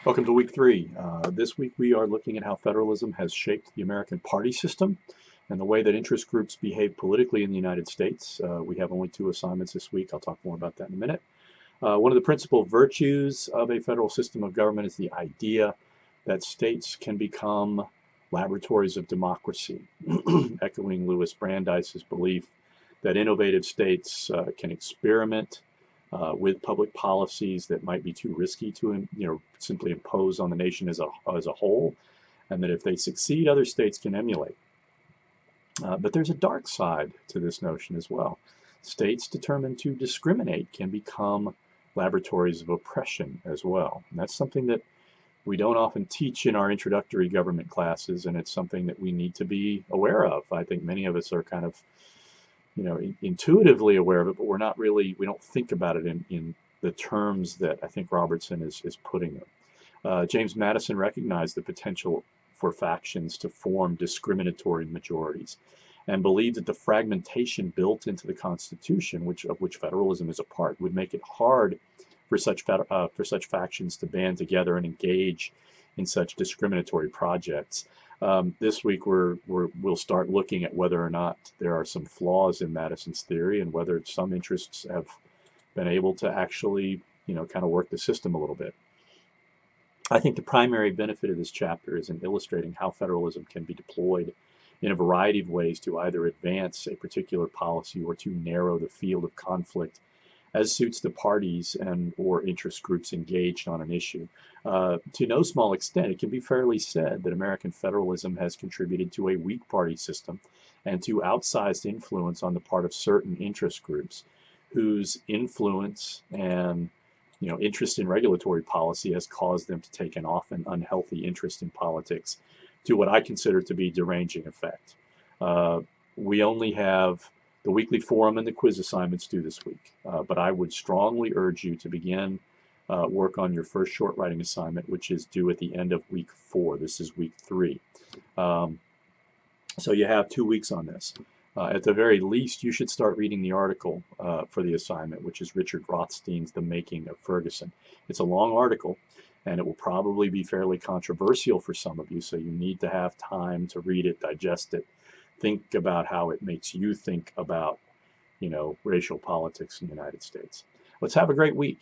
Welcome to week three. This week we are looking at how federalism has shaped the American party system and the way that interest groups behave politically in the United States. We have only two assignments this week. I'll talk more about that in a minute. One of the principal virtues of a federal system of government is the idea that states can become laboratories of democracy, echoing Louis Brandeis's belief that innovative states can experiment with public policies that might be too risky to, simply impose on the nation as a whole, and that if they succeed, other states can emulate. But there's a dark side to this notion as well. States determined to discriminate can become laboratories of oppression as well. And that's something that we don't often teach in our introductory government classes, and it's something that we need to be aware of. I think many of us are kind of intuitively aware of it, but we don't think about it in the terms that I think Robertson is putting it. James Madison recognized the potential for factions to form discriminatory majorities and believed that the fragmentation built into the Constitution, of which federalism is a part, would make it hard for such factions to band together and engage in such discriminatory projects. This week we'll start looking at whether or not there are some flaws in Madison's theory and whether some interests have been able to actually, kind of work the system a little bit. I think the primary benefit of this chapter is in illustrating how federalism can be deployed in a variety of ways to either advance a particular policy or to narrow the field of conflict as suits the parties or interest groups engaged on an issue. To no small extent, it can be fairly said that American federalism has contributed to a weak party system and to outsized influence on the part of certain interest groups whose influence and interest in regulatory policy has caused them to take an often unhealthy interest in politics to what I consider to be deranging effect. We only have the weekly forum and the quiz assignments due this week, but I would strongly urge you to begin work on your first short writing assignment, which is due at the end of week 4. This is week 3. So you have 2 weeks on this. At the very least, you should start reading the article for the assignment, which is Richard Rothstein's The Making of Ferguson. It's a long article, and it will probably be fairly controversial for some of you, so you need to have time to read it, digest it, think about how it makes you think about, racial politics in the United States. Let's have a great week.